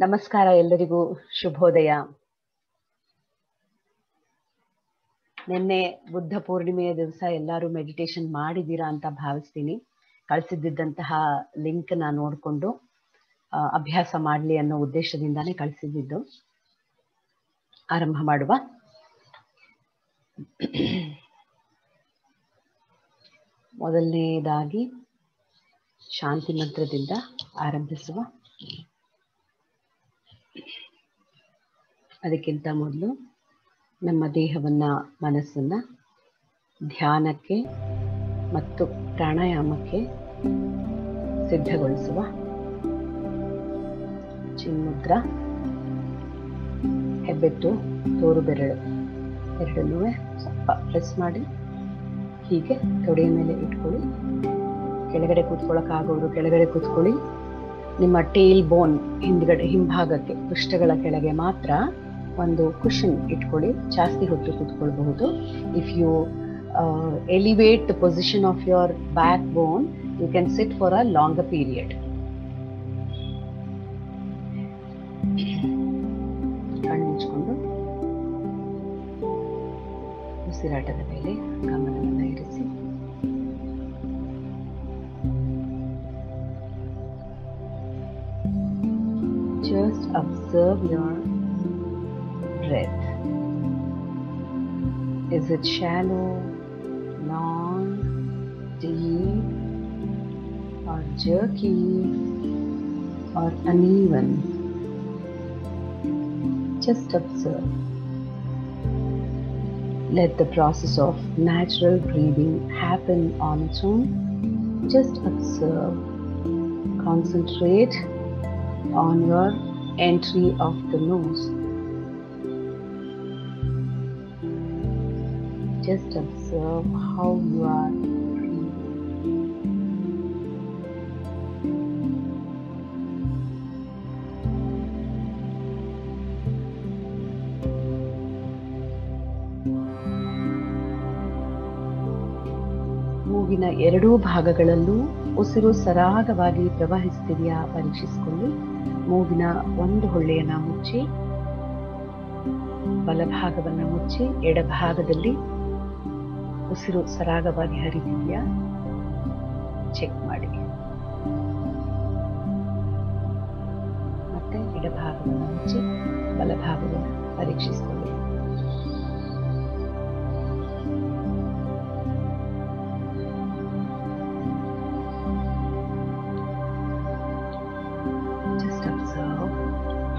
ನಮಸ್ಕಾರ ಎಲ್ಲರಿಗೂ ಶುಭೋದಯ. ನಿನ್ನೆ ಬುದ್ಧ ಪೂರ್ಣಿಮೆಯ ದಿವಸ ಎಲ್ಲರೂ ಮೆಡಿಟೇಷನ್ ಮಾಡಿದ್ದೀರಾ ಅಂತ ಭಾವಿಸ್ತೀನಿ. ಕಳಿಸಿದ್ದಂತಹ ಲಿಂಕ್ ನಾನು ನೋಡಿಕೊಂಡು ಅಭ್ಯಾಸ ಮಾಡಲಿ ಅನ್ನೋ ಉದ್ದೇಶದಿಂದಾನೇ ಕಳಿಸಿದ್ದು. ಆರಂಭ ಮಾಡುವ. ಮೊದಲನೇದಾಗಿ ಶಾಂತಿ ಮಂತ್ರದಿಂದ ಆರಂಭಿಸುವ. ಅದಕ್ಕಿಂತ ಮೊದಲು ನಮ್ಮ ದೇಹವನ್ನು ಮನಸ್ಸನ್ನು ಧ್ಯಾನಕ್ಕೆ ಮತ್ತು ಪ್ರಾಣಾಯಾಮಕ್ಕೆ ಸಿದ್ಧಗೊಳಿಸುವ. ಚಿನ್ಮುದ್ರಾ, ಹೆಬ್ಬೆಟ್ಟು, ತೋರು ಬೆರಳು ಎರಡನ್ನೂ ಸ್ವಲ್ಪ ಪ್ರೆಸ್ ಮಾಡಿ ಹೀಗೆ ತೊಡೆಯ ಮೇಲೆ ಇಟ್ಕೊಳ್ಳಿ. ಕೆಳಗಡೆ ಕೂತ್ಕೊಳ್ಳೋಕ್ಕಾಗೋರು ಕೆಳಗಡೆ ಕೂತ್ಕೊಳ್ಳಿ. ನಿಮ್ಮ ಟೇಲ್ ಬೋನ್ ಹಿಂದ್ಗಡೆ ಹಿಂಭಾಗಕ್ಕೆ ಪೃಷ್ಠಗಳ ಕೆಳಗೆ ಮಾತ್ರ ಒಂದು ಕುಷನ್ ಇಟ್ಕೊಳ್ಳಿ. ಜಾಸ್ತಿ ಹೊತ್ತು ಕೂತ್ಕೊಳ್ಬಹುದು. If you elevate the position of your back bone, you can sit for a longer period. ಕಣ್ಣು ಮುಚ್ಕೊಂಡು ಉಸಿರಾಟದ ಮೇಲೆ ಗಮನವನ್ನು ಇರಿಸಿ. Just observe your breath. Is it shallow, long, deep, or jerky, or uneven? Just observe. Let the process of natural breathing happen on its own. Just observe. Concentrate on your entry of the nose. Just observe how you are breathing. ಮೂಗಿನ ಎರಡೂ ಭಾಗಗಳಲ್ಲೂ ಉಸಿರು ಸರಾಗವಾಗಿ ಪ್ರವಹಿಸುತ್ತಿದೆಯಾ ಪರೀಕ್ಷಿಸಿಕೊಳ್ಳಿ. ಮೂಗಿನ ಒಂದು ಹೊಳ್ಳೆಯನ್ನು ಮುಚ್ಚಿ, ಬಲಭಾಗವನ್ನು ಮುಚ್ಚಿ, ಎಡಭಾಗದಲ್ಲಿ ಉಸಿರು ಸರಾಗವಾಗಿ ಹರಿತಿದೆಯಾ ಚೆಕ್ ಮಾಡಿ. ಮತ್ತೆ ಎಡಭಾಗವನ್ನು ಮುಚ್ಚಿ, ಬಲಭಾಗವನ್ನು ಪರೀಕ್ಷಿಸಿಕೊಳ್ಳಿ.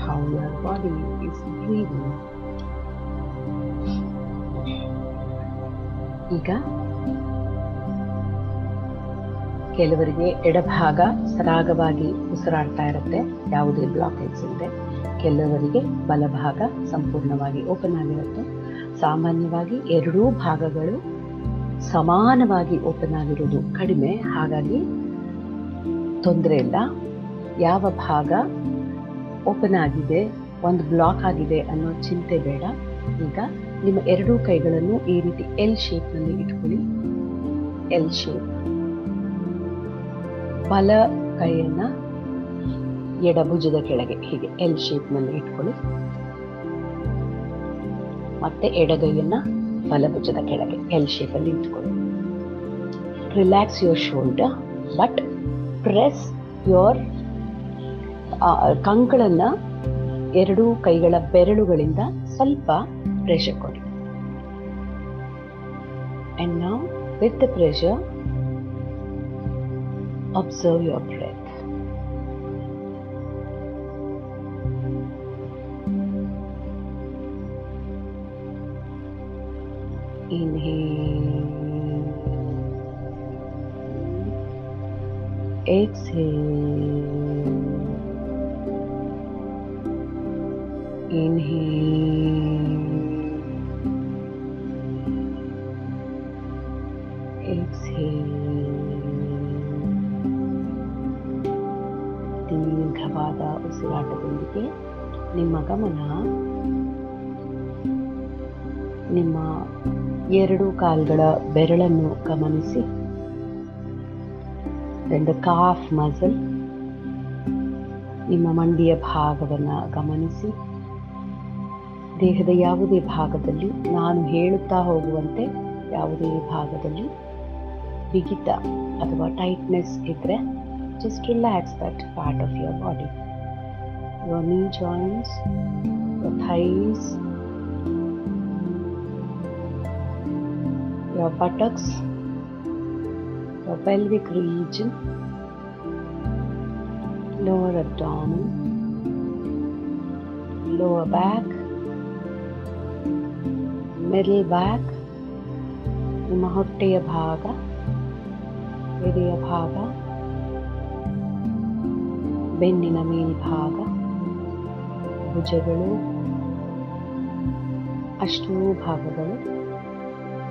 How your body is breathing. ಈಗ ಕೆಲವರಿಗೆ ಎಡಭಾಗ ಸರಾಗವಾಗಿ ಉಸಿರಾಡ್ತಾ ಇರುತ್ತೆ, ಯಾವುದೇ ಬ್ಲಾಕೇಜ್ ಇಲ್ಲದೆ. ಕೆಲವರಿಗೆ ಬಲಭಾಗ ಸಂಪೂರ್ಣವಾಗಿ ಓಪನ್ ಆಗಿರುತ್ತೆ. ಸಾಮಾನ್ಯವಾಗಿ ಎರಡೂ ಭಾಗಗಳು ಸಮಾನವಾಗಿ ಓಪನ್ ಆಗಿರೋದು ಕಡಿಮೆ, ಹಾಗಾಗಿ ತೊಂದರೆ ಇಲ್ಲ. ಯಾವ ಭಾಗ ಓಪನ್ ಆಗಿದೆ, ಒಂದು ಬ್ಲಾಕ್ ಆಗಿದೆ ಅನ್ನೋ ಚಿಂತೆ ಬೇಡ. ಈಗ ನಿಮ್ಮ ಎರಡೂ ಕೈಗಳನ್ನು ಈ ರೀತಿ ಎಲ್ ಶೇಪ್ನಲ್ಲಿ ಇಟ್ಕೊಳ್ಳಿ. L shape. ಬಲ ಕೈಯನ್ನ ಎಡಭುಜದ ಕೆಳಗೆ ಹೀಗೆ ಎಲ್ ಶೇಪ್ನಲ್ಲಿ ಇಟ್ಕೊಳ್ಳಿ. ಮತ್ತೆ ಎಡಗೈಯನ್ನ ಬಲಭುಜದ ಕೆಳಗೆ ಎಲ್ ಶೇಪಲ್ಲಿ ಇಟ್ಕೊಳ್ಳಿ. Relax your shoulder, but press your ಕಂಕಳನ್ನ ಎರಡೂ ಕೈಗಳ ಬೆರಳುಗಳಿಂದ ಸ್ವಲ್ಪ ಪ್ರೆಷರ್ ಕೊಡಿ. And now with the pressure, observe your breath. Inhale, exhale. Inhale, exhale. ದೀರ್ಘವಾದ ಉಸಿರಾಟದೊಂದಿಗೆ ನಿಮ್ಮ ಗಮನ ನಿಮ್ಮ ಎರಡು ಕಾಲುಗಳ ಬೆರಳನ್ನು ಗಮನಿಸಿ. Then the calf muscle, ನಿಮ್ಮ ಮಂಡಿಯ ಭಾಗವನ್ನು ಗಮನಿಸಿ. ದೇಹದ ಯಾವುದೇ ಭಾಗದಲ್ಲಿ ನಾನು ಹೇಳುತ್ತಾ ಹೋಗುವಂತೆ ಯಾವುದೇ ಭಾಗದಲ್ಲಿ ಬಿಗಿತ ಅಥವಾ ಟೈಟ್ನೆಸ್ ಇದ್ದರೆ just relax that part of your body. Your knee joints, your thighs, your buttocks, your pelvic region, lower abdomen, lower back, middle back, ನಿಮ್ಮ ಹೊಟ್ಟೆಯ ಭಾಗ, ಎದೆಯ ಭಾಗ, ಬೆನ್ನಿನ ಮೇಲ್ಭಾಗ, ಭುಜಗಳು, ಅಷ್ಟೂ ಭಾಗಗಳು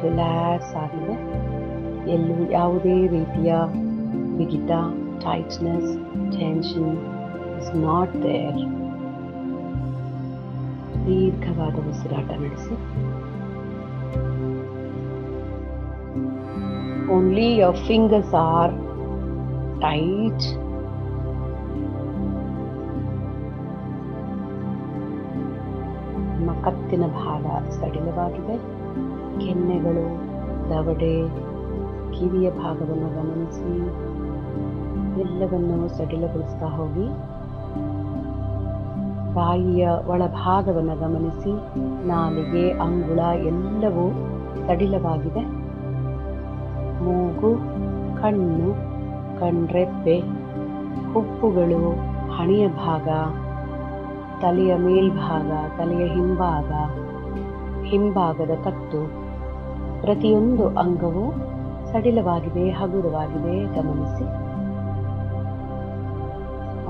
ರಿಲ್ಯಾಕ್ಸ್ ಆಗಿದೆ. ಎಲ್ಲೂ ಯಾವುದೇ ರೀತಿಯ ಬಿಗಿತ, tightness, tension is not there. ದೀರ್ಘವಾದ ಉಸಿರಾಟ ನಡೆಸಿ. Only your fingers are tight. ನಿಮ್ಮ ಕತ್ತಿನ ಭಾಗ ಸಡಿಲವಾಗಿದೆ. ಕೆನ್ನೆಗಳು, ದವಡೆ, ಕಿವಿಯ ಭಾಗವನ್ನು ಗಮನಿಸಿ. ಎಲ್ಲವನ್ನು ಸಡಿಲಗೊಳಿಸ್ತಾ ಹೋಗಿ. ಬಾಯಿಯ ಒಳಭಾಗವನ್ನು ಗಮನಿಸಿ. ನಾಲಿಗೆ, ಅಂಗುಳ ಎಲ್ಲವೂ ಸಡಿಲವಾಗಿದೆ. ಮೂಗು, ಕಣ್ಣು, ಕಣ್ರೆಪ್ಪೆ, ಹುಬ್ಬುಗಳು, ಹಣೆಯ ಭಾಗ, ತಲೆಯ ಮೇಲ್ಭಾಗ, ತಲೆಯ ಹಿಂಭಾಗದ ಕತ್ತು, ಪ್ರತಿಯೊಂದು ಅಂಗವೂ ಸಡಿಲವಾಗಿದೆ, ಹಗುರವಾಗಿದೆ ಗಮನಿಸಿ.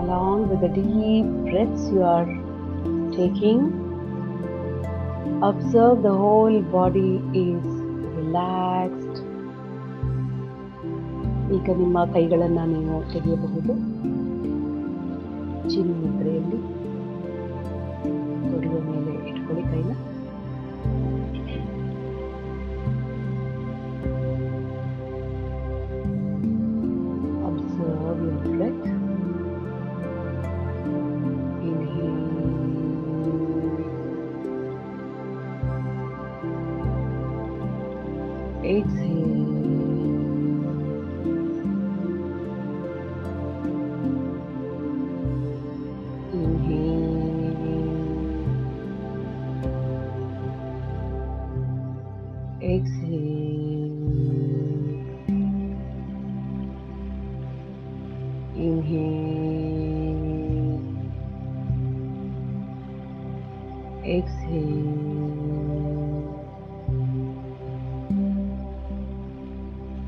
Along with the deep breaths you are taking, observe the whole body is relaxed. ಈಗ ನಿಮ್ಮ ಕೈಗಳನ್ನು ನೀವು ತೆಗೆಯಬಹುದು. ಚಿನ್ನ ಮುದ್ರೆಯಲ್ಲಿ ತೊಡೆಯ ಮೇಲೆ ಇಟ್ಕೊಳ್ಳಿ ಕೈನ. Observe your breath. Inhale. Exhale.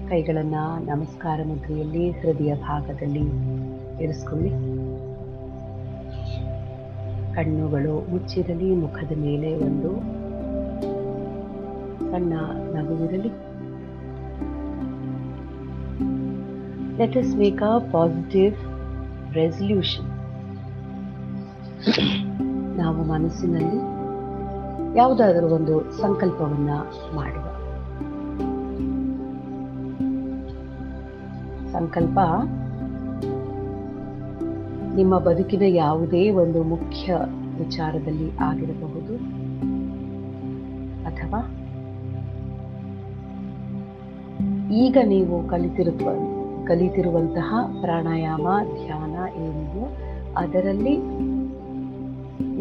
ಕೈಗಳನ್ನು ನಮಸ್ಕಾರ ಮುದ್ರೆಯಲ್ಲಿ ಹೃದಯ ಭಾಗದಲ್ಲಿ ಇರಿಸ್ಕೊಳ್ಳಿ. ಕಣ್ಣುಗಳು ಮುಚ್ಚಿರಲಿ. ಮುಖದ ಮೇಲೆ ಒಂದು ಸಣ್ಣ ನಗುವಿರಲಿ. Let us make a positive resolution. ನಾವು ಮನಸ್ಸಿನಲ್ಲಿ ಯಾವುದಾದರೂ ಒಂದು ಸಂಕಲ್ಪವನ್ನ ಮಾಡುವ. ಸಂಕಲ್ಪ ನಿಮ್ಮ ಬದುಕಿನ ಯಾವುದೇ ಒಂದು ಮುಖ್ಯ ವಿಚಾರದಲ್ಲಿ ಆಗಿರಬಹುದು, ಅಥವಾ ಈಗ ನೀವು ಕಲಿತಿರುವಂತಹ ಪ್ರಾಣಾಯಾಮ, ಧ್ಯಾನ ಏನಿದೆಯೋ ಅದರಲ್ಲಿ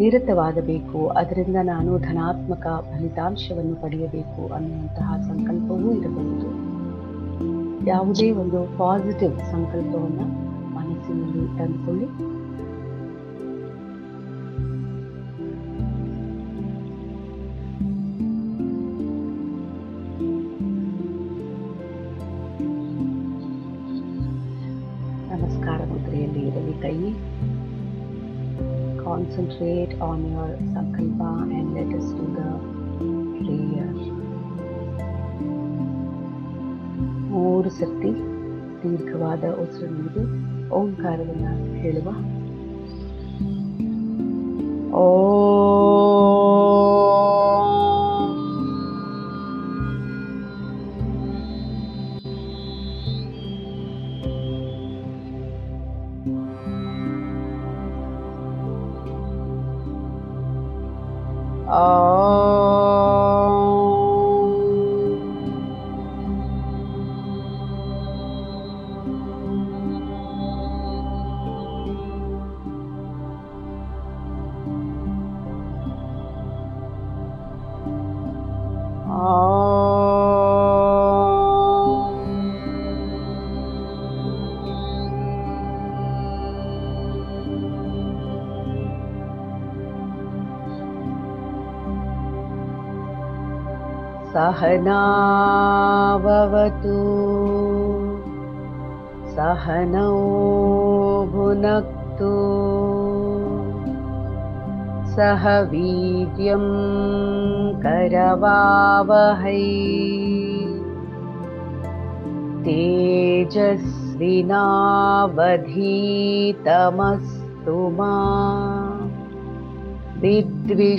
ನಿರತವಾಗಬೇಕು, ಅದರಿಂದ ನಾನು ಧನಾತ್ಮಕ ಫಲಿತಾಂಶವನ್ನು ಪಡೆಯಬೇಕು ಅನ್ನುವಂತಹ ಸಂಕಲ್ಪವೂ ಇರಬಹುದು. ಯಾವುದೇ ಒಂದು ಪಾಸಿಟಿವ್ ಸಂಕಲ್ಪವನ್ನು ಮನಸ್ಸಿನಲ್ಲಿ ತಂದುಕೊಳ್ಳಿ. ನಮಸ್ಕಾರ ಮುದ್ರೆಯಲ್ಲಿ ಇರಲಿ ಕೈ. Concentrate on your sankalpa and let us do the prayer. 3 ಸರ್ತಿ ದೀರ್ಘವಾದ ಉಸಿರು ಓಂಕಾರವನ್ನು ಹೇಳುವ. सहनाववतु सहनौ भुनक्तु सह वीर्यं करवावहै तेजस्विनावधीतमस्तु मा विद्विषावहै।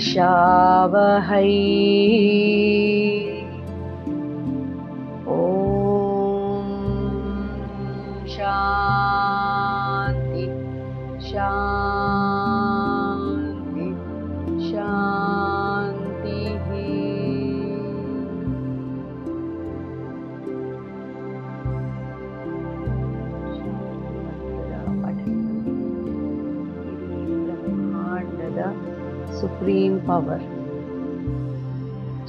ॐ शान्ति शान्ति शान्तिः। ಬ್ರಹ್ಮಾಂಡದ ಸುಪ್ರೀಂ ಪವರ್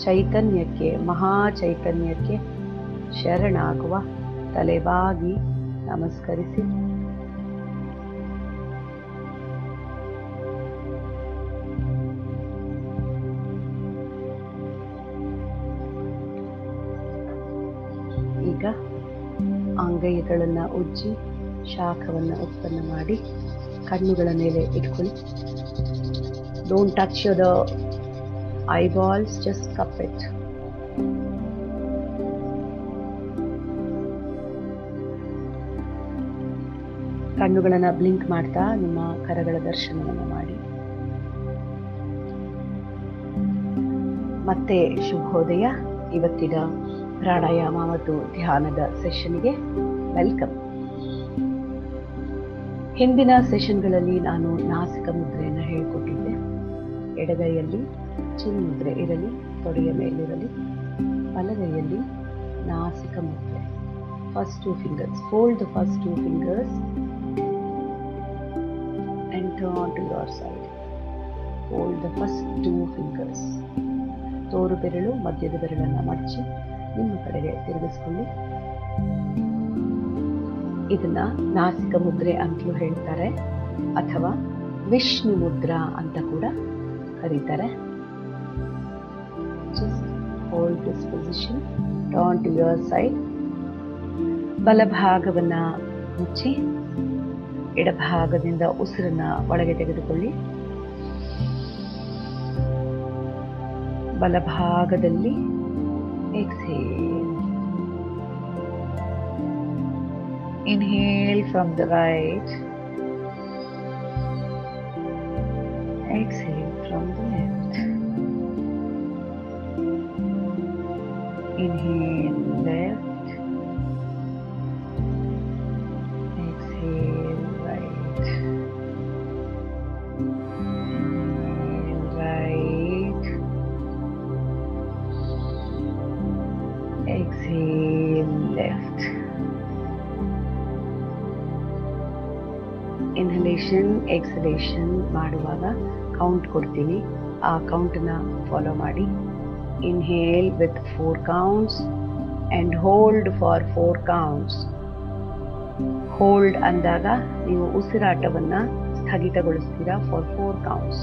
ಚೈತನ್ಯಕ್ಕೆ, ಮಹಾ ಚೈತನ್ಯಕ್ಕೆ ಶರಣಾಗುವ, ತಲೆಬಾಗಿ ನಮಸ್ಕರಿಸಿ ಈಗ ಅಂಗೈಗಳನ್ನು ಉಜ್ಜಿ ಶಾಖವನ್ನು ಉತ್ಪನ್ನ ಮಾಡಿ ಕಣ್ಣುಗಳ ಮೇಲೆ ಇಟ್ಕೊಳ್ಳಿ. Don't touch the eyeballs, just cup it. ಕಣ್ಣುಗಳನ್ನು ಬ್ಲಿಂಕ್ ಮಾಡ್ತಾ ನಿಮ್ಮ ಕರಗಳ ದರ್ಶನವನ್ನು ಮಾಡಿ. ಮತ್ತೆ ಶುಭೋದಯ. ಇವತ್ತಿನ ಪ್ರಾಣಾಯಾಮ ಮತ್ತು ಧ್ಯಾನದ ಸೆಷನ್ಗೆ ವೆಲ್ಕಮ್. ಹಿಂದಿನ ಸೆಷನ್ಗಳಲ್ಲಿ ನಾನು ನಾಸಿಕ ಮುದ್ರೆಯನ್ನು ಹೇಳಿಕೊಟ್ಟಿದ್ದೆ. ಎಡಗೈಯಲ್ಲಿ ಚಿನ್ ಮುದ್ರೆ ಇರಲಿ, ತೊಡೆಯ ಮೇಲಿರಲಿ. ಬಲಗೈಯಲ್ಲಿ ನಾಸಿಕ ಮುದ್ರೆ. First 2 fingers, fold the first 2 fingers and turn to your side. Fold the first 2 fingers. ತೋರು ಬೆರಳು ಮಧ್ಯದ ಬೆರಳನ್ನು ಮಡಚಿ ನಿಮ್ಮ ಕಡೆಗೆ ತಿರುಗಿಸ್ಕೊಳ್ಳಿ. ಇದನ್ನ ನಾಸಿಕ ಮುದ್ರೆ ಅಂತಲೂ ಹೇಳ್ತಾರೆ, ಅಥವಾ ವಿಷ್ಣು ಮುದ್ರಾ ಅಂತ ಕೂಡ ಕರೀತಾರೆ. Just hold this position, turn to your side. ಬಲಭಾಗವನ್ನ ಮುಚ್ಚಿ ಎಡಭಾಗದಿಂದ ಉಸಿರನ್ನ ಒಳಗೆ ತೆಗೆದುಕೊಳ್ಳಿ. ಬಲಭಾಗದಲ್ಲಿ exhale. Inhale from the right. Exhale from the left. Inhale left. Exhale right. Inhale right. Exhale left. Inhalation ಎಕ್ಸಲೇಷನ್ ಮಾಡುವಾಗ ಕೌಂಟ್ ಕೊಡ್ತೀನಿ, ಆ ಕೌಂಟನ್ನ ಫಾಲೋ ಮಾಡಿ. Inhale with 4 counts and hold for 4 counts. Hold ಅಂದಾಗ ನೀವು ಉಸಿರಾಟವನ್ನು ಸ್ಥಗಿತಗೊಳಿಸ್ತೀರಾ ಫಾರ್ 4 counts.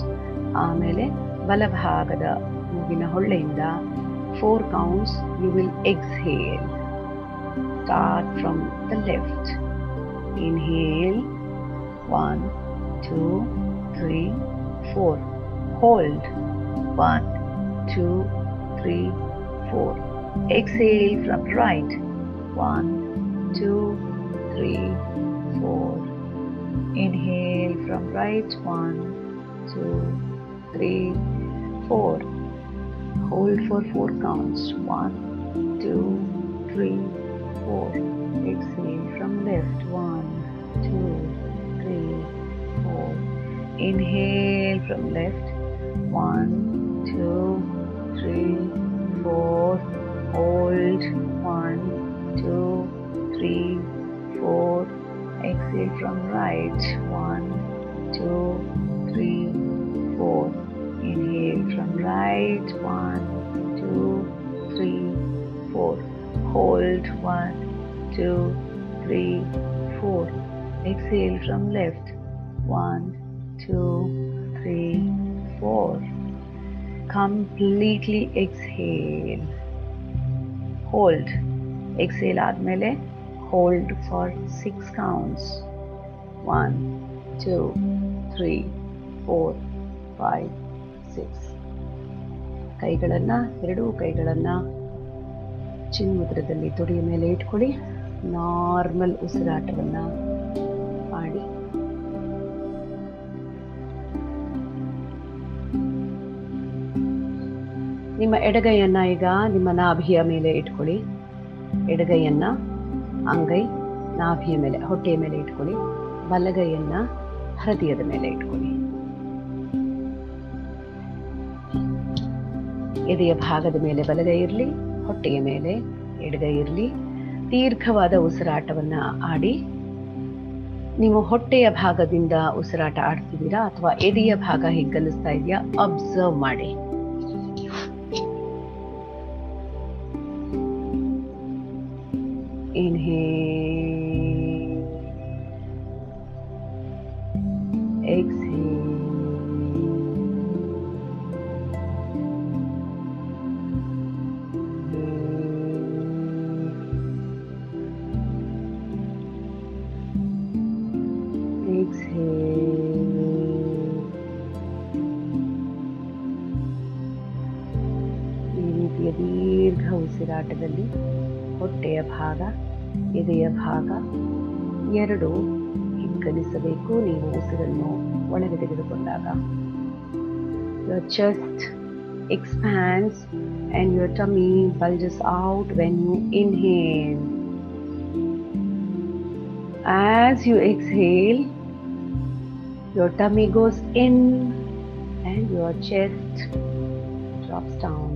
ಆಮೇಲೆ ಬಲಭಾಗದ ಮೂಗಿನ ಹೊಳ್ಳೆಯಿಂದ 4 counts you will exhale. Start from the left. Inhale 1, 2, 3, 4. Hold 1, 2, 3, 4. Exhale from right. 1, 2, 3, 4. Inhale from right. 1, 2, 3, 4. Hold for 4 counts. 1, 2, 3, 4. Exhale from left. 1, 2, 3, 4. Inhale from left. 1, 2, 3, 4. Hold. 1, 2, 3, 4. Exhale from right. 1, 2, 3, 4. Inhale from right. 1, 2, 3, 4. Hold. 1, 2, 3, 4. Exhale from left. 1, 2, 3, 4. Completely exhale. Hold. Exhale ಆದಮೇಲೆ hold for 6 counts. 1 2 3 4 5 6. ಎರಡೂ ಕೈಗಳನ್ನು ಚಿನ್ಮುದ್ರದಲ್ಲಿ ತೊಡೆಯ ಮೇಲೆ ಇಟ್ಕೊಳ್ಳಿ. Normal ಉಸಿರಾಟವನ್ನು ಮಾಡಿ. ನಿಮ್ಮ ಎಡಗೈಯನ್ನು ಈಗ ನಿಮ್ಮ ನಾಭಿಯ ಮೇಲೆ ಇಟ್ಕೊಳ್ಳಿ. ಎಡಗೈಯನ್ನು ಅಂಗೈ ನಾಭಿಯ ಮೇಲೆ, ಹೊಟ್ಟೆಯ ಮೇಲೆ ಇಟ್ಕೊಳ್ಳಿ. ಬಲಗೈಯನ್ನು ಹೃದಯದ ಮೇಲೆ ಇಟ್ಕೊಳ್ಳಿ. ಎದೆಯ ಭಾಗದ ಮೇಲೆ ಬಲಗೈ ಇರಲಿ, ಹೊಟ್ಟೆಯ ಮೇಲೆ ಎಡಗೈ ಇರಲಿ. ದೀರ್ಘವಾದ ಉಸಿರಾಟವನ್ನು ಆಡಿ. ನೀವು ಹೊಟ್ಟೆಯ ಭಾಗದಿಂದ ಉಸಿರಾಟ ಆಡ್ತಿದ್ದೀರಾ ಅಥವಾ ಎದೆಯ ಭಾಗ ಹಿಗ್ಗಲಿಸ್ತಾ ಇದೆಯಾ ಅಬ್ಸರ್ವ್ ಮಾಡಿ. Inhale, exhale, ಈ ರೀತಿಯ ದೀರ್ಘ ಉಸಿರಾಟದಲ್ಲಿ ಹೊಟ್ಟೆಯ ಭಾಗ, ಎದೆಯ ಭಾಗ ಎರಡು ಹಿಗ್ಗಲಿಸಬೇಕು. ನೀವು ಉಸಿರನ್ನು ಒಳಗೆ ತೆಗೆದುಕೊಂಡಾಗ your chest expands and your tummy bulges out when you inhale. As you exhale, your tummy goes in and your chest drops down.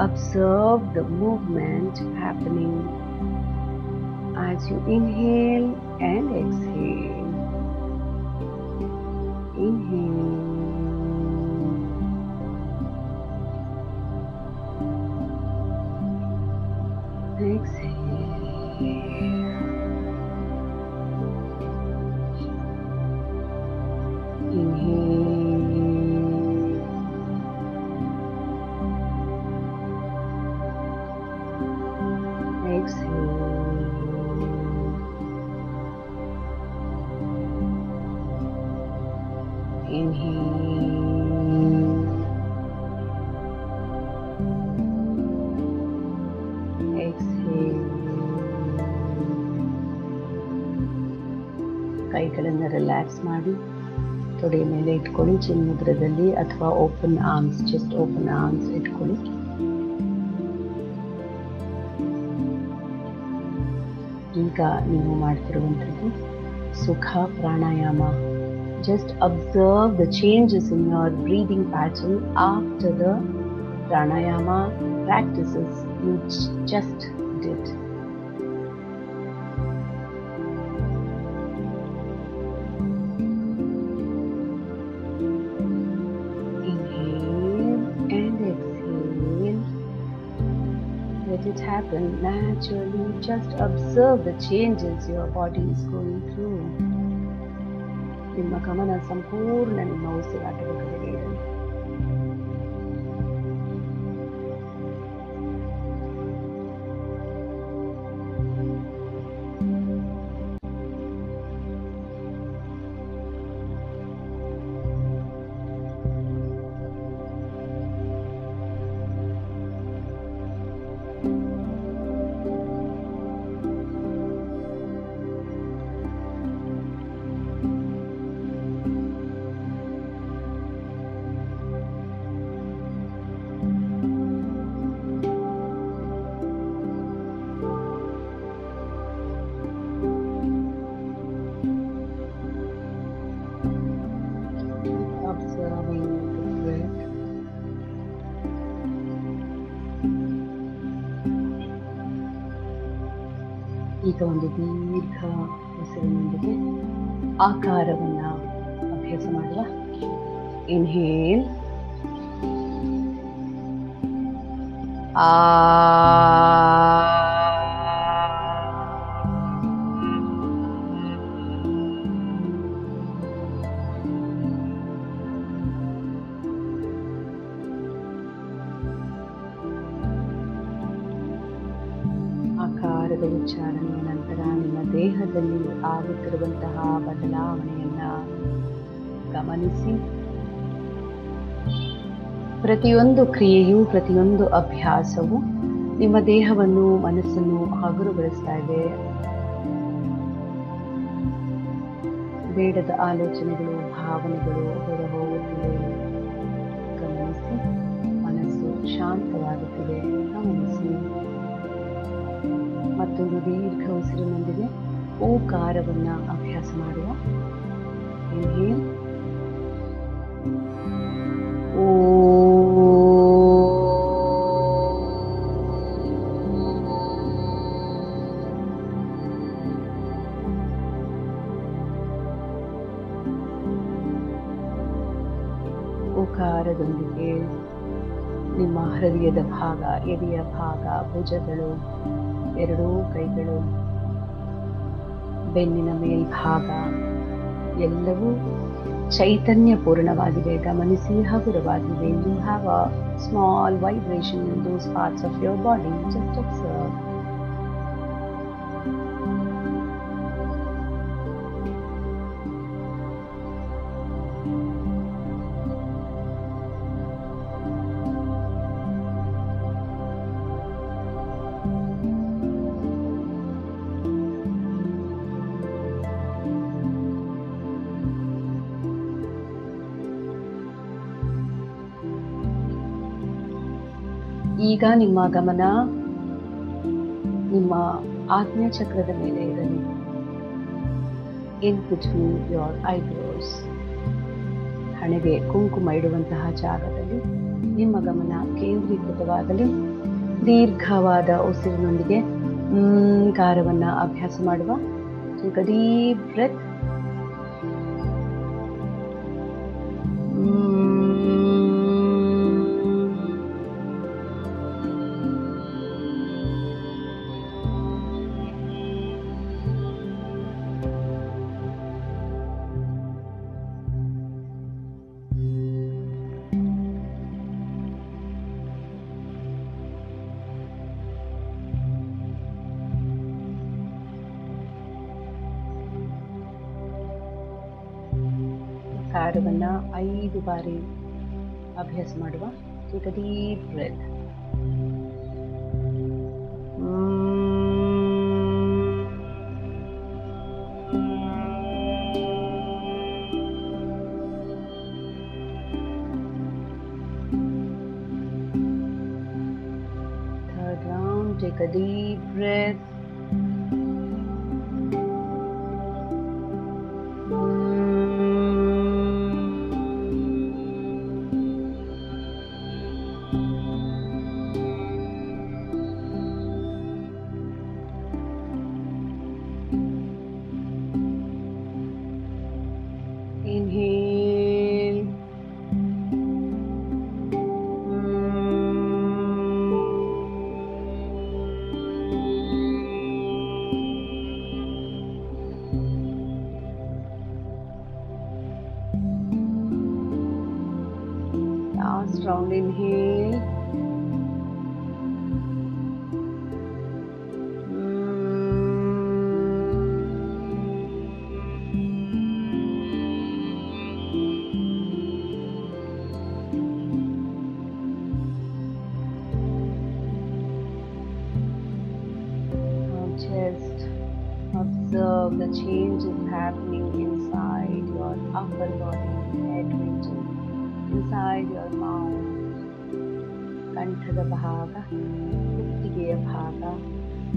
Observe the movement happening as you inhale and exhale. Inhale. Exhale. Inhale. Exhale. Inhale. Exhale. ಕೈಗಳನ್ನು relax ಮಾಡಿ ತೊಡೆಯ ಮೇಲೆ ಇಟ್ಕೊಳ್ಳಿ. ಚಿನ್ಮುದ್ರದಲ್ಲಿ ಅಥವಾ open arms, chest open arms ಇಟ್ಕೊಳ್ಳಿ. ಈಗ ನೀವು ಮಾಡ್ತಿರುವಂಥದ್ದು ಸುಖ ಪ್ರಾಣಾಯಾಮ. Just observe the changes in your breathing pattern after the pranayama practices you just did. Inhale and exhale. Let it happen naturally. Just observe the changes your body is going through. ನಿಮ್ಮ ಗಮನ ಸಂಪೂರ್ಣ ನಿಮ್ಮ ಉಸಿರಾಟದ ಕಡೆಗೆ ಇರಲಿ. Observing the breath. ಈಗ ಒಂದು ದೀರ್ಘ ಉಸಿರಿನೊಂದಿಗೆ ಆಕಾರವನ್ನ ಅಭ್ಯಾಸ ಮಾಡುವ. ಇನ್ಹೇಲ್, ಉಕಾರದ ಉಚ್ಚಾರಣೆಯ ನಂತರ ನಿಮ್ಮ ದೇಹದಲ್ಲಿ ಆಗುತ್ತಿರುವಂತಹ ಬದಲಾವಣೆಯನ್ನ ಗಮನಿಸಿ. ಪ್ರತಿಯೊಂದು ಕ್ರಿಯೆಯು, ಪ್ರತಿಯೊಂದು ಅಭ್ಯಾಸವು ನಿಮ್ಮ ದೇಹವನ್ನು, ಮನಸ್ಸನ್ನು ಹಗುರಗೊಳಿಸ್ತಾ ಇದೆ. ಬೇಡದ ಆಲೋಚನೆಗಳು, ಭಾವನೆಗಳು ಹೊರಹೋಗುತ್ತಿವೆ. ಗಮನಿಸಿ. ಮನಸ್ಸು ಶಾಂತವಾಗುತ್ತಿದೆ. ಗಮನಿಸಿ. ಮತ್ತೊಂದು ದೀರ್ಘ ಉಸಿರಿನೊಂದಿಗೆ ಓಂಕಾರವನ್ನ ಅಭ್ಯಾಸ ಮಾಡುವ. ಇನ್ಹೇಲ್. ಓಂಕಾರದೊಂದಿಗೆ ನಿಮ್ಮ ಹೃದಯದ ಭಾಗ, ಎದೆಯ ಭಾಗ, ಭುಜಗಳು, ಎರಡೂ ಕೈಗಳು, ಬೆನ್ನಿನ ಮೇಲ್ಭಾಗ ಎಲ್ಲವೂ ಚೈತನ್ಯ ಪೂರ್ಣವಾಗಿದೆ. ಗಮನಿಸಿ. ಹಗುರವಾಗಿದೆ. You have a small vibration in those parts of your body. Just observe. ಈಗ ನಿಮ್ಮ ಗಮನ ನಿಮ್ಮ ಆಜ್ಞಾ ಚಕ್ರದ ಮೇಲೆ ಇರಲಿ. ಇನ್ ಬಿಟ್ವೀನ್ ಯೋರ್ ಐಬ್ರೋಸ್, ಹಣೆಗೆ ಕುಂಕುಮ ಇಡುವಂತಹ ಜಾಗದಲ್ಲಿ ನಿಮ್ಮ ಗಮನ ಕೇಂದ್ರೀಕೃತವಾಗಲಿ. ದೀರ್ಘವಾದ ಉಸಿರಿನೊಂದಿಗೆ ಗಾರವನ್ನ ಅಭ್ಯಾಸ ಮಾಡುವ. Take a deep breath. ಗಾರವನ್ನ 5 ಬಾರಿ ಅಭ್ಯಾಸ ಮಾಡುವ. Take a deep breath. Third round. Take a deep breath. Inhale. Last round. Inhale. Just observe the changes happening inside your upper body, head region, inside your mouth. ಕಂಠದ ಭಾಗ, ಕುತ್ತಿಗೆಯ ಭಾಗ,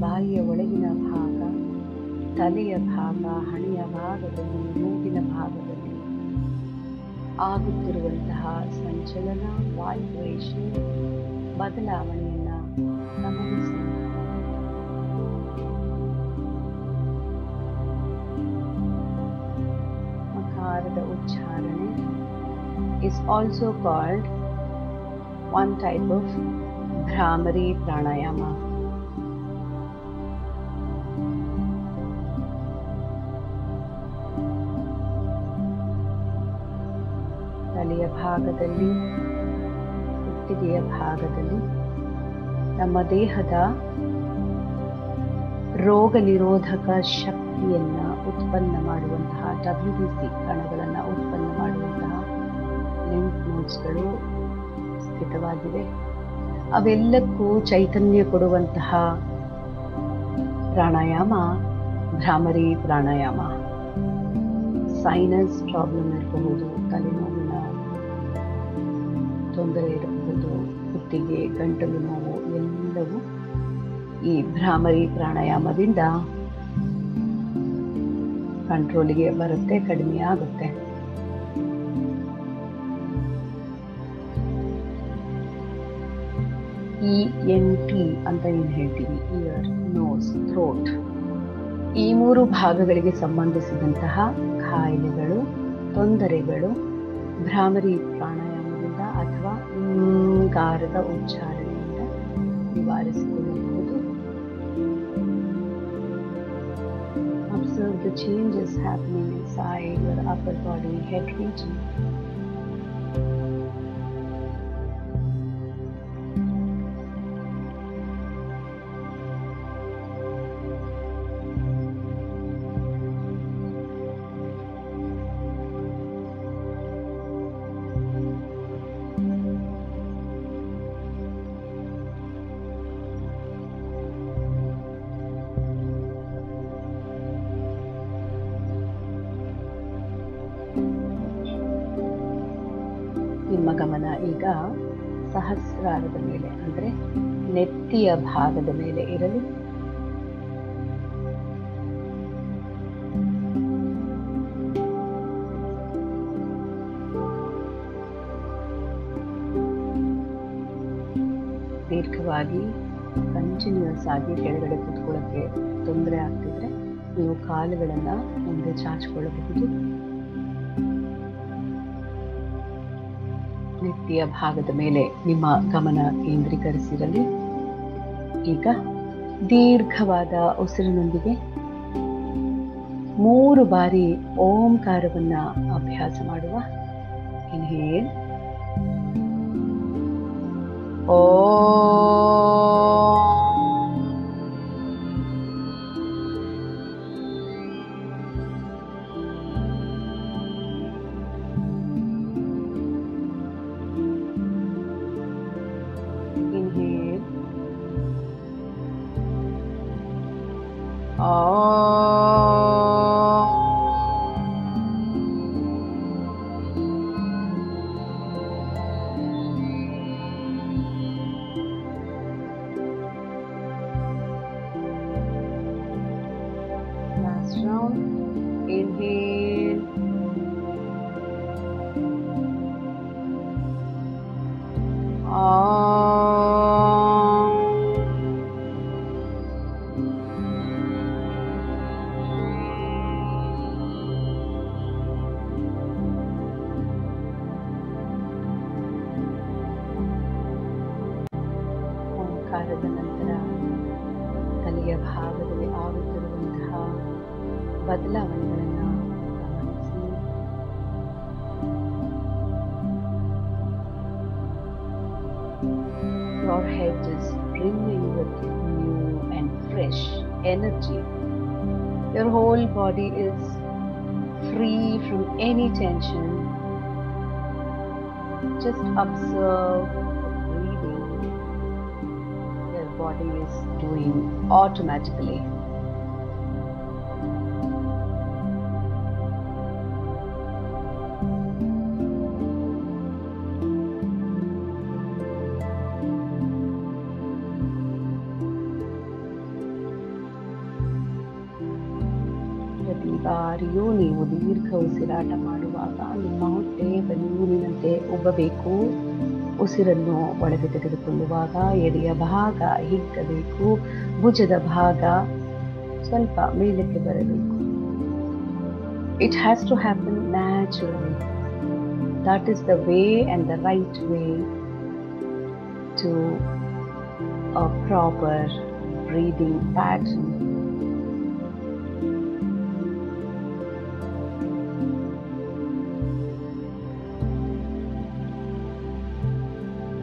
ಬಾಯಿಯ ಒಳಗಿನ ಭಾಗ, ತಲೆಯ ಭಾಗ, ಹಣೆಯ ಭಾಗದಲ್ಲಿ, ಮೂಗಿನ ಭಾಗದಲ್ಲಿ ಆಗುತ್ತಿರುವಂತಹ ಸಂಚಲನ, ವೈಬ್ರೇಷನ್, ಬದಲಾವಣೆಯನ್ನ ಗಮನಿಸಿ. ಮಕಾರದ ಉಚ್ಚಾರಣೆ is also called one type of Bhramari Pranayama. ತಲೆಯ ಭಾಗದಲ್ಲಿ, ಕುತ್ತಿಗೆಯ ಭಾಗದಲ್ಲಿ ನಮ್ಮ ದೇಹದ ರೋಗ ನಿರೋಧಕ ಶಕ್ತಿಯನ್ನ ಉತ್ಪನ್ನ ಮಾಡುವಂತಹ WBC ಕಣಗಳನ್ನು ಉತ್ಪನ್ನ ಮಾಡುವಂತಹ ಲಿಂಫ್ ನೋಡ್ಸ್ಗಳು ಸ್ಥಿತವಾಗಿವೆ. ಅವೆಲ್ಲಕ್ಕೂ ಚೈತನ್ಯ ಕೊಡುವಂತಹ ಪ್ರಾಣಾಯಾಮ ಭ್ರಾಮರಿ ಪ್ರಾಣಾಯಾಮ. ಸೈನಸ್ ಪ್ರಾಬ್ಲಮ್ ಇರಬಹುದು, ತಲೆನೋವಿನ ತೊಂದರೆ ಇರಬಹುದು, ಕುತ್ತಿಗೆ ಗಂಟಲು ನೋವು ಎಲ್ಲವೂ ಈ ಭ್ರಾಮರಿ ಪ್ರಾಣಾಯಾಮದಿಂದ ಕಂಟ್ರೋಲಿಗೆ ಬರುತ್ತೆ, ಕಡಿಮೆ ಆಗುತ್ತೆ. ENT ಅಂತ ಏನು ಹೇಳ್ತೀವಿ, ಇಯರ್, ನೋಸ್, ಥ್ರೋಟ್, ಈ 3 ಭಾಗಗಳಿಗೆ ಸಂಬಂಧಿಸಿದಂತಹ ಕಾಯಿಲೆಗಳು, ತೊಂದರೆಗಳು ಭ್ರಾಮರಿ ಪ್ರಾಣಾಯಾಮದಿಂದ ಅಥವಾ ಓಂಕಾರದ ಉಚ್ಚಾರಣೆಯಿಂದ ನಿವಾರಿಸಿಕೊಳ್ಳಬಹುದು. Observe the changes happening inside your upper body, head region. ನಿಮ್ಮ ಗಮನ ಈಗ ಸಹಸ್ರಾರದ ಮೇಲೆ ಅಂದರೆ ನೆತ್ತಿಯ ಭಾಗದ ಮೇಲೆ ಇರಲಿ. ದೀರ್ಘವಾಗಿ ಕಂಟಿನ್ಯೂಸ್ ಆಗಿ ಕೆಳಗಡೆ ಕೂತ್ಕೊಳ್ಳೋಕ್ಕೆ ತೊಂದರೆ ಆಗ್ತಿದ್ರೆ ನೀವು ಕಾಲುಗಳನ್ನು ಮುಂದೆ ಚಾಚಿಕೊಳ್ಳಬಹುದು. ನೆತ್ತಿಯ ಭಾಗದ ಮೇಲೆ ನಿಮ್ಮ ಗಮನ ಕೇಂದ್ರೀಕರಿಸಿರಲಿ. ಈಗ ದೀರ್ಘವಾದ ಉಸಿರಿನೊಂದಿಗೆ 3 ಬಾರಿ ಓಂಕಾರವನ್ನ ಅಭ್ಯಾಸ ಮಾಡುವ. Inhale, last round. Inhale, ಓಂಕಾರದ ನಂತರ ತಲೆಯ ಭಾಗದಲ್ಲಿ ಆಗುತ್ತಿರುವಂತಹ ಬದಲಾವಣೆಗಳನ್ನು ಗಮನಿಸಿ. Your head is brimming with new and fresh energy. Your whole body is free from any tension. Just observe the breathing. Your body is doing automatically. ಪ್ರತಿ ಬಾರಿಯೂ ನೀವು ದೀರ್ಘ ಉಸಿರಾಟ ಮಾಡುವಾಗ ನಿಮ್ಮ ಹೊಟ್ಟೆ ಬಲೂನಿನಂತೆ ಉಬ್ಬಬೇಕು. ಉಸಿರನ್ನು ಒಳಗೆ ತೆಗೆದುಕೊಳ್ಳುವಾಗ ಎದೆಯ ಭಾಗ ಹಿಗ್ಗಬೇಕು, ಭುಜದ ಭಾಗ ಸ್ವಲ್ಪ ಮೇಲಕ್ಕೆ ಬರಬೇಕು. It has to happen naturally. That is the way and the right way to a proper breathing pattern.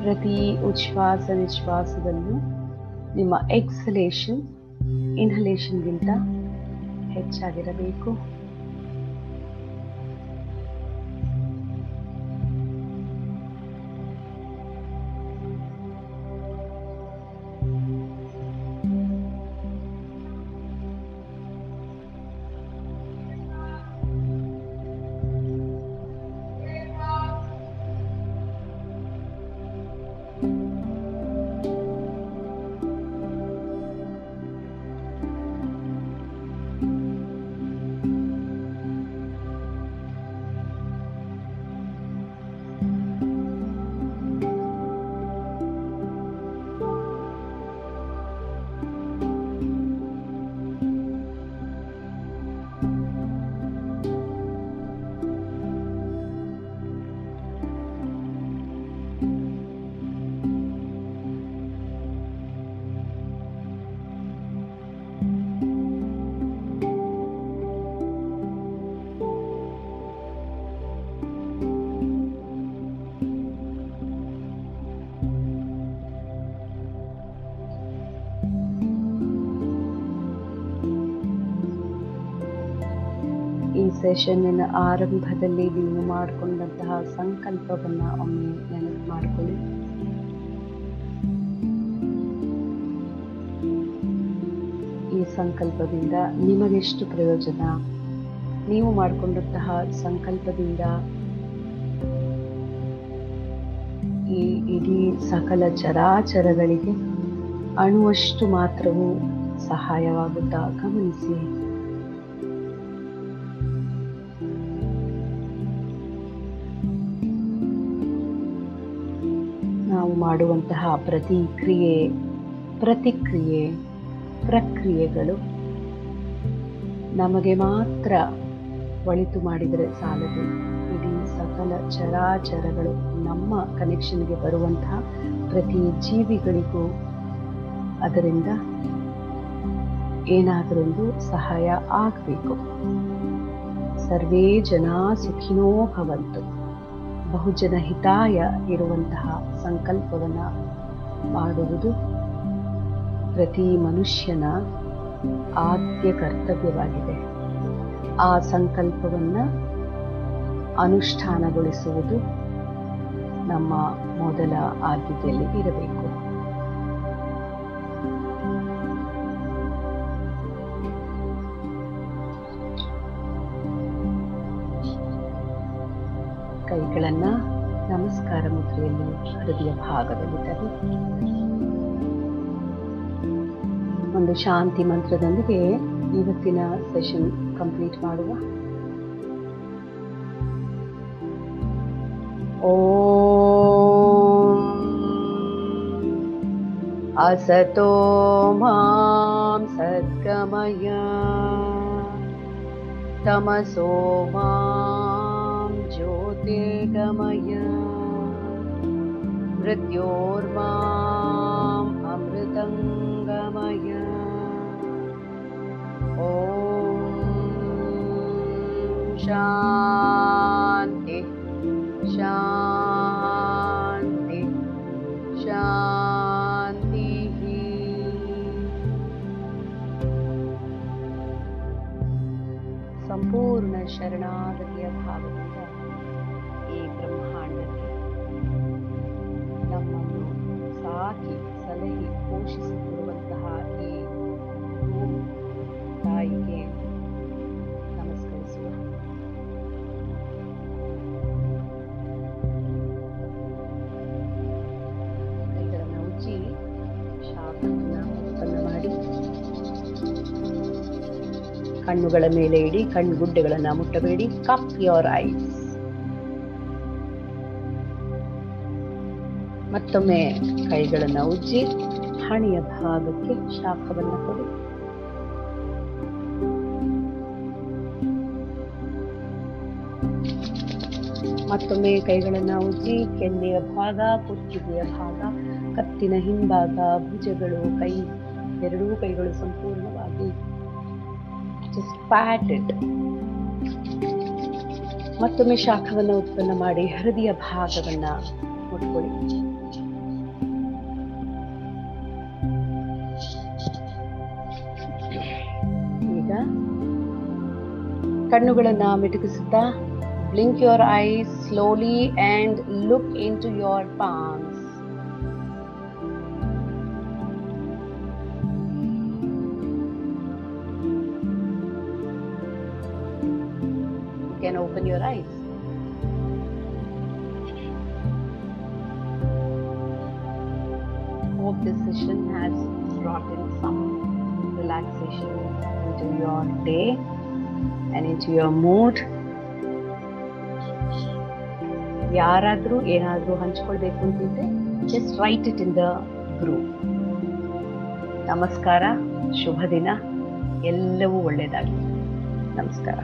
ಪ್ರತಿ ಉಚ್ಛ್ವಾಸ ನಿಶ್ವಾಸದಲ್ಲೂ ನಿಮ್ಮ ಎಕ್ಸಲೇಷನ್ ಇನ್ಹಲೇಷನ್ಗಿಂತ ಹೆಚ್ಚಾಗಿರಬೇಕು. ಈ ಸೆಷನ್ನಿನ ಆರಂಭದಲ್ಲಿ ನೀವು ಮಾಡಿಕೊಂಡಂತಹ ಸಂಕಲ್ಪವನ್ನ ಒಮ್ಮೆ ನೆನಪು ಮಾಡಿಕೊಳ್ಳಿ. ಈ ಸಂಕಲ್ಪದಿಂದ ನಿಮಗೆಷ್ಟು ಪ್ರಯೋಜನ, ನೀವು ಮಾಡಿಕೊಂಡಂತಹ ಸಂಕಲ್ಪದಿಂದ ಈ ಇಡೀ ಸಕಲ ಚರಾಚರಗಳಿಗೆ ಅಣುವಷ್ಟು ಮಾತ್ರವೂ ಸಹಾಯವಾಗುತ್ತಾ ಗಮನಿಸಿ. ನಾವು ಮಾಡುವಂತಹ ಪ್ರತಿಕ್ರಿಯೆ, ಪ್ರತಿಕ್ರಿಯೆ, ಪ್ರಕ್ರಿಯೆಗಳು ನಮಗೆ ಮಾತ್ರ ಒಳಿತು ಮಾಡಿದರೆ ಸಾಲದು. ಇಡೀ ಸಕಲ ಚರಾಚರಗಳು, ನಮ್ಮ ಕನೆಕ್ಷನ್ಗೆ ಬರುವಂತಹ ಪ್ರತಿ ಜೀವಿಗಳಿಗೂ ಅದರಿಂದ ಏನಾದರೊಂದು ಸಹಾಯ ಆಗಬೇಕು. ಸರ್ವೇ ಜನ ಸುಖಿನೋ ಭವಂತು. ಬಹುಜನ ಹಿತಾಯ ಇರುವಂತಹ ಸಂಕಲ್ಪವನ್ನ ಮಾಡುವುದು ಪ್ರತಿ ಮನುಷ್ಯನ ಆದ್ಯ ಕರ್ತವ್ಯವಾಗಿದೆ. ಆ ಸಂಕಲ್ಪವನ್ನ ಅನುಷ್ಠಾನಗೊಳಿಸುವುದು ನಮ್ಮ ಮೊದಲ ಆದ್ಯತೆಯಲ್ಲಿ ಇರಬೇಕು. ಕೈಗಳನ್ನ ನಮಸ್ಕಾರ ಮುದ್ರೆಯಲ್ಲಿ ಹೃದಯ ಭಾಗದಲ್ಲಿ ತರಿ. ಒಂದು ಶಾಂತಿ ಮಂತ್ರದೊಂದಿಗೆ ಇವತ್ತಿನ ಸೆಷನ್ ಕಂಪ್ಲೀಟ್ ಮಾಡುವ. ಓಂ ಅಸತೋ ಮಾಂ ಸದ್ಗಮಯ ತಮಸೋ ಮಾಂ ಜ್ಯೋತಿರ್ಗಮಯ ಮೃತ್ಯೋರ್ಮಾಂ ಅಮೃತಂಗಮಯ. ಓಂ ಶಾಂತಿ ಶಾಂತಿ ಶಾಂತಿ. ಸಂಪೂರ್ಣ ಶರಣಾಗತಿಯ ಭಾವದಿಂದ ಈ ಬ್ರಹ್ಮಾಂಡಕ್ಕೆ ನಮ್ಮನ್ನು ಸಾಕಿ ಸಲಹಿ ಪೋಷಿಸುತ್ತಿರುವಂತಹ ಈ ತಾಯಿಗೆ ನಮಸ್ಕರಿಸುವ. ಕೈಗಳನ್ನು ಉಜ್ಜಿ ಶಾಖವನ್ನು ಉತ್ಪನ್ನ ಮಾಡಿ ಕಣ್ಣುಗಳ ಮೇಲೆ ಇಡಿ. ಕಣ್ಣುಗುಡ್ಡೆಗಳನ್ನು ಮುಟ್ಟಬೇಡಿ. Cup your eyes. ಮತ್ತೊಮ್ಮೆ ಕೈಗಳನ್ನು ಉಜ್ಜಿ ಹಣೆಯ ಭಾಗಕ್ಕೆ ಶಾಖವನ್ನು ಕೊಡಿ. ಮತ್ತೊಮ್ಮೆ ಕೈಗಳನ್ನು ಉಜ್ಜಿ ಕೆನ್ನೆಯ ಭಾಗ, ಕುತ್ತಿಗೆಯ ಭಾಗ, ಕತ್ತಿನ ಹಿಂಭಾಗ, ಭುಜಗಳು, ಕೈ, ಎರಡೂ ಕೈಗಳು ಸಂಪೂರ್ಣವಾಗಿ just pat it. ಮತ್ತೊಮ್ಮೆ ಶಾಖವನ್ನು ಉತ್ಪನ್ನ ಮಾಡಿ ಹೃದಯ ಭಾಗವನ್ನ ಮುಟ್ಕೊಳ್ಳಿ. ಕಣ್ಣುಗಳನ್ನ ಮಿಟುಕಿಸುತ್ತಾ blink your eyes slowly and look into your palms. You can open your eyes. Hope this session has brought in some relaxation into your day and into your mood. ಯಾರಾದರೂ ಏನಾದರೂ ಹಂಚ್ಕೊಳ್ಬೇಕು ಅಂತಿದ್ರೆ just write it in the group. ನಮಸ್ಕಾರ, ಶುಭ ದಿನ, ಎಲ್ಲವೂ ಒಳ್ಳೆಯದಾಗಲಿ. ನಮಸ್ಕಾರ.